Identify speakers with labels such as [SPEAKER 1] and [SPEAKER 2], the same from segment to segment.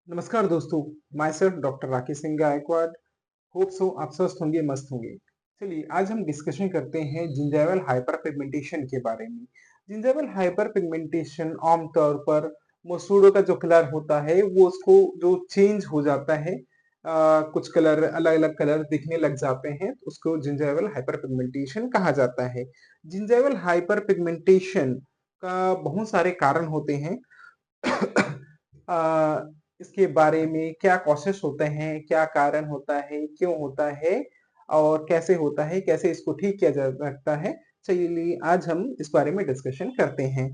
[SPEAKER 1] नमस्कार दोस्तों। My self doctor Rakesh Singh Gaikwad. Hope so आप स्वस्थ होंगे, मस्त होंगे। चलिए आज हम डिस्कशन करते हैं जिंजाइवल हाइपर पिगमेंटेशन के बारे में। जिंजाइवल हाइपर पिगमेंटेशन आमतौर पर मसूड़ों का जो कलर होता है वो उसको जो चेंज हो जाता है, कुछ कलर अलग अलग कलर दिखने लग जाते हैं तो उसको जिंजाइवल हाइपर पिगमेंटेशन कहा जाता है। जिंजाइवल हाइपर पिगमेंटेशन का बहुत सारे कारण होते हैं। इसके बारे में क्या कॉसेस होते हैं, क्या कारण होता है, क्यों होता है और कैसे होता है, कैसे इसको ठीक किया जा सकता है। चलिए आज हम इस बारे में डिस्कशन करते हैं।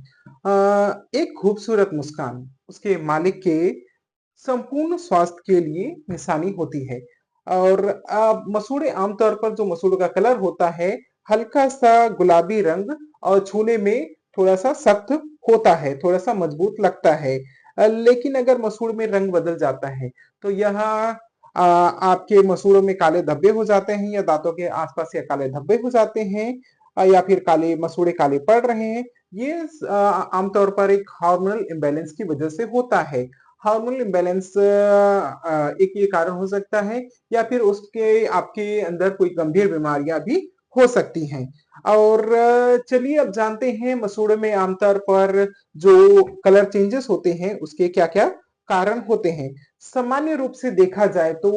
[SPEAKER 1] एक खूबसूरत मुस्कान उसके मालिक के संपूर्ण स्वास्थ्य के लिए निशानी होती है। और मसूड़े आमतौर पर जो मसूड़ों का कलर होता है हल्का सा गुलाबी रंग और छूने में थोड़ा सा सख्त होता है, थोड़ा सा मजबूत लगता है। लेकिन अगर मसूड़ में रंग बदल जाता है तो यह आपके मसूड़ों में काले धब्बे हो जाते हैं या दांतों के आसपास या काले धब्बे हो जाते हैं, या फिर काले मसूड़े काले पड़ रहे हैं। ये आमतौर पर एक हार्मोनल इम्बैलेंस की वजह से होता है। हार्मोनल इम्बैलेंस एक ये कारण हो सकता है या फिर उसके आपके अंदर कोई गंभीर बीमारियां भी हो सकती हैं। और चलिए अब जानते हैं मसूड़े में आमतौर पर जो कलर चेंजेस होते हैं उसके क्या क्या कारण होते हैं। सामान्य रूप से देखा जाए तो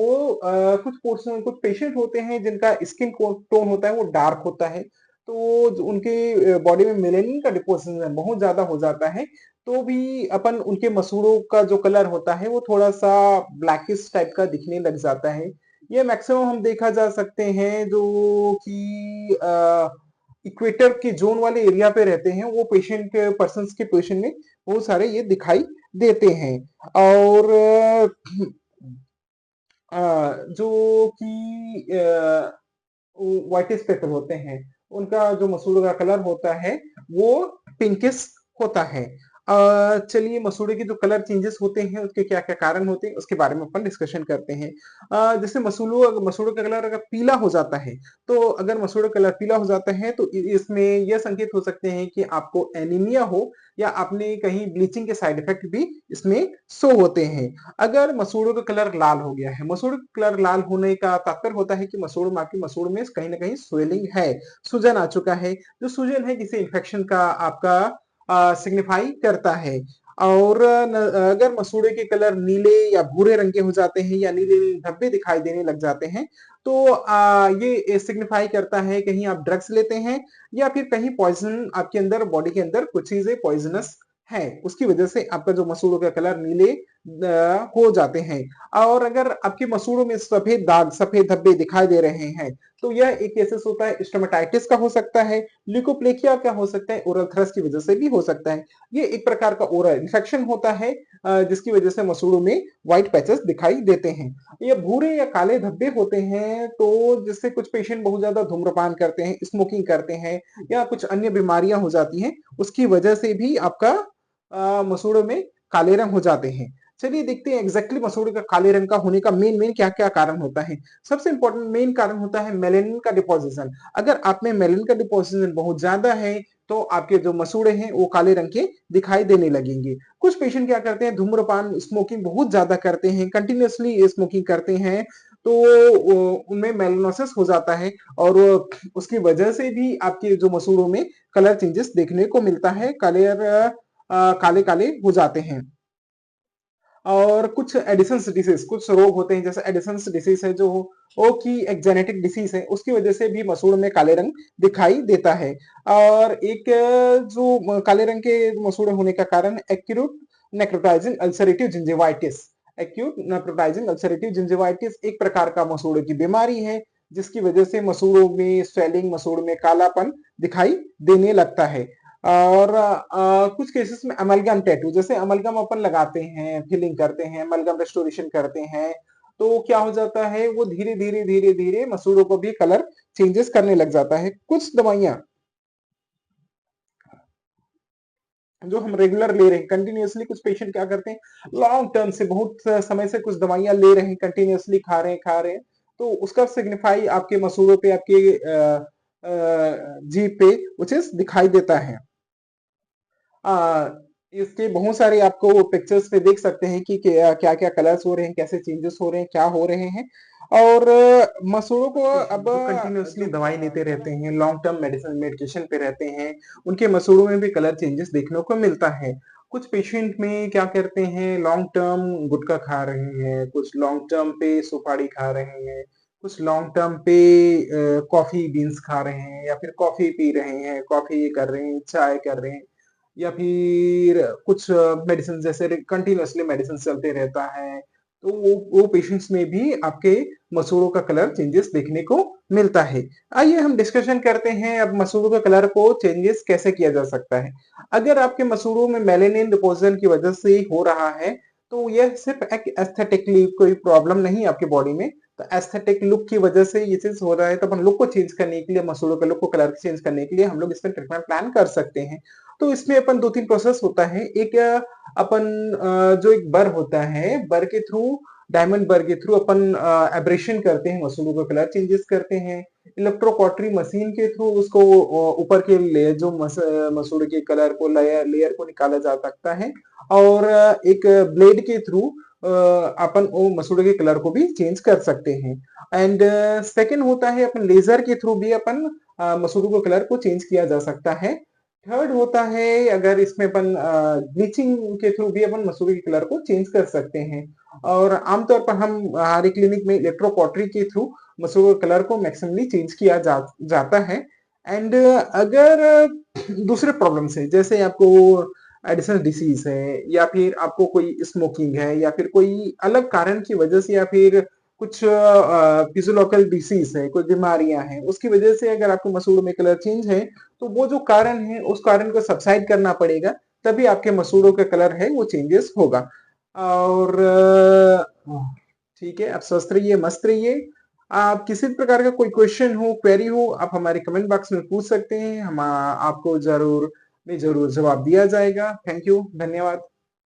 [SPEAKER 1] कुछ पेशेंट होते हैं जिनका स्किन टोन होता है वो डार्क होता है, तो उनके बॉडी में मेलेनिन का डिपोजिशन बहुत ज्यादा हो जाता है, तो भी अपन उनके मसूड़ों का जो कलर होता है वो थोड़ा सा ब्लैकिश टाइप का दिखने लग जाता है। ये मैक्सिमम हम देखा जा सकते हैं जो कि इक्वेटर के जोन वाले एरिया पे रहते हैं वो पेशेंट के पर्सन के पेशेंट में बहुत सारे ये दिखाई देते हैं। और जो कि व्हाइट स्पेक्टर होते हैं उनका जो मसूड़ों का कलर होता है वो पिंकिश होता है। चलिए मसूड़े के जो कलर चेंजेस होते हैं उसके क्या क्या कारण होते हैं उसके बारे में अपन डिस्कशन करते हैं। जैसे मसूड़ों का कलर अगर पीला हो जाता है, तो अगर मसूड़ों का कलर पीला हो जाता है तो इसमें यह संकेत हो सकते हैं कि आपको एनीमिया हो या आपने कहीं ब्लीचिंग के साइड इफेक्ट भी इसमें शो होते हैं। अगर मसूड़ों का कलर लाल हो गया है, मसूड़ का कलर लाल होने का तात्पर्य होता है कि मसूड़ में कहीं ना कहीं स्वेलिंग है, सूजन आ चुका है। जो सूजन है किसी इन्फेक्शन का आपका सिग्निफाई करता है। और अगर मसूड़े के कलर नीले या भूरे रंग के हो जाते हैं या नीले धब्बे दिखाई देने लग जाते हैं तो ये सिग्निफाई करता है कहीं आप ड्रग्स लेते हैं या फिर कहीं पॉइजन आपके अंदर बॉडी के अंदर कुछ चीजें पॉइजनस है, उसकी वजह से आपका जो मसूड़ों का कलर नीले हो जाते हैं। और अगर आपके मसूड़ों में सफेद दाग सफेद धब्बे दिखाई दे रहे हैं तो यह एक केसेस होता है स्टोमेटाइटिस का हो सकता है, ल्यूकोप्लेकिया का हो सकता है, ओरल थ्रस की वजह से भी हो सकता है। ये एक प्रकार का ओरल इन्फेक्शन होता है जिसकी वजह से मसूड़ों में व्हाइट पैचेस दिखाई देते हैं। ये भूरे या काले धब्बे होते हैं तो जिससे कुछ पेशेंट बहुत ज्यादा धूम्रपान करते हैं, स्मोकिंग करते हैं या कुछ अन्य बीमारियां हो जाती हैं, उसकी वजह से भी आपका मसूड़ों में काले रंग हो जाते हैं। चलिए देखते हैं एग्जैक्टली मसूड़े का काले रंग का होने का मेन मेन क्या क्या कारण होता है। सबसे इंपॉर्टेंट मेन कारण होता है मेलेनिन का डिपोजिशन। अगर आप में मेलेनिन का डिपोजिशन बहुत ज्यादा है तो आपके जो मसूड़े हैं वो काले रंग के दिखाई देने लगेंगे। कुछ पेशेंट क्या करते हैं धूम्रपान स्मोकिंग बहुत ज्यादा करते हैं, कंटिन्यूअसली स्मोकिंग करते हैं, तो उनमें मेलानोसिस हो जाता है और उसकी वजह से भी आपके जो मसूड़ों में कलर चेंजेस देखने को मिलता है, कलर काले काले हो जाते हैं। और कुछ एडिसन्स डिसीज कुछ रोग होते हैं जैसे एडिसन्स डिसीज है जो ओ की एक जेनेटिक डिसीज है, उसकी वजह से भी मसूड़ में काले रंग दिखाई देता है। और एक जो काले रंग के मसूड़े होने का कारण acute necrotising ulcerative gingivitis. Acute necrotising ulcerative gingivitis एक प्रकार का मसूड़ों की बीमारी है जिसकी वजह से मसूड़ों में स्वेलिंग मसूड़ में कालापन दिखाई देने लगता है। और कुछ केसेस में अमलगम टैटू जैसे अमलगम अपन लगाते हैं, फिलिंग करते हैं, अमलगम रेस्टोरेशन करते हैं, तो क्या हो जाता है वो धीरे धीरे धीरे धीरे मसूड़ों को भी कलर चेंजेस करने लग जाता है। कुछ दवाइयां जो हम रेगुलर ले रहे हैं कंटिन्यूअसली, कुछ पेशेंट क्या करते हैं लॉन्ग टर्म से बहुत समय से कुछ दवाइयां ले रहे हैं, कंटिन्यूअसली खा रहे हैं, तो उसका सिग्निफाई आपके मसूड़ों पे आपके जीभ पे वो चीज दिखाई देता है। इसके बहुत सारे आपको पिक्चर्स पे देख सकते हैं कि क्या क्या कलर्स हो रहे हैं, कैसे चेंजेस हो रहे हैं, क्या हो रहे हैं। और मसूड़ों को अब जो कंटिन्यूअसली दवाई लेते रहते हैं, लॉन्ग टर्म मेडिकेशन पे रहते हैं, उनके मसूड़ों में भी कलर चेंजेस देखने को मिलता है। कुछ पेशेंट में क्या करते हैं, लॉन्ग टर्म गुटखा खा रहे हैं, कुछ लॉन्ग टर्म पे सुपारी खा रहे हैं, कुछ लॉन्ग टर्म पे कॉफी बीन्स खा रहे हैं, या फिर कॉफी पी रहे हैं, कॉफी कर रहे हैं, चाय कर रहे हैं, या फिर कुछ मेडिसिन जैसे कंटिन्यूअसली मेडिसिन चलते रहता है, तो वो पेशेंट्स में भी आपके मसूड़ों का कलर चेंजेस देखने को मिलता है। आइए हम डिस्कशन करते हैं अब मसूड़ों का कलर को चेंजेस कैसे किया जा सकता है। अगर आपके मसूड़ों में मेलेनिन डिपोजिशन की वजह से हो रहा है, तो यह सिर्फ एक एस्थेटिकली कोई प्रॉब्लम नहीं है आपके बॉडी में, तो एस्थेटिक लुक की वजह से ये चीज हो रहा है, तो अपन लुक को चेंज करने के लिए, मसूड़ों के लुक को कलर चेंज करने के लिए हम लोग इसमें ट्रीटमेंट प्लान कर सकते हैं। तो इसमें अपन 2-3 प्रोसेस होता है। एक अपन जो एक बर होता है, बर के थ्रू, डायमंड बर के थ्रू अपन एब्रेशन करते हैं, मसूड़ों का कलर चेंजेस करते हैं। इलेक्ट्रोकॉटरी मशीन के थ्रू उसको ऊपर के लेयर जो मसूड़े के कलर को लेयर को निकाला जा सकता है। और एक ब्लेड के थ्रू अपन वो मसूड़े के कलर को भी चेंज कर सकते हैं। एंड सेकंड होता है अपन लेजर के थ्रू भी अपन मसूड़ों के कलर को चेंज किया जा सकता है। थर्ड होता है अगर इसमें अपन ब्लीचिंग के थ्रू भी अपन मसूड़े के कलर को चेंज कर सकते हैं। और आमतौर पर हम हमारे क्लिनिक में इलेक्ट्रोकॉटरी के थ्रू मसूड़ों के कलर को मैक्सिमली चेंज किया जाता है। एंड अगर दूसरे प्रॉब्लम से, जैसे आपको एडिशनल डिसीज है, या फिर आपको कोई स्मोकिंग है, या फिर कोई अलग कारण की वजह से, या फिर कुछ फिजियोलॉजिकल डिसीज है, कोई बीमारियां हैं, उसकी वजह से अगर आपको मसूड़ों में कलर चेंज है, तो वो जो कारण है उस कारण को सबसाइड करना पड़ेगा, तभी आपके मसूड़ों का कलर है वो चेंजेस होगा। और ठीक है, आप स्वस्थ रहिए, मस्त रहिए। आप किसी भी प्रकार का कोई क्वेश्चन हो, क्वेरी हो, आप हमारे कमेंट बॉक्स में पूछ सकते हैं, हम आपको जरूर जवाब दिया जाएगा। थैंक यू, धन्यवाद।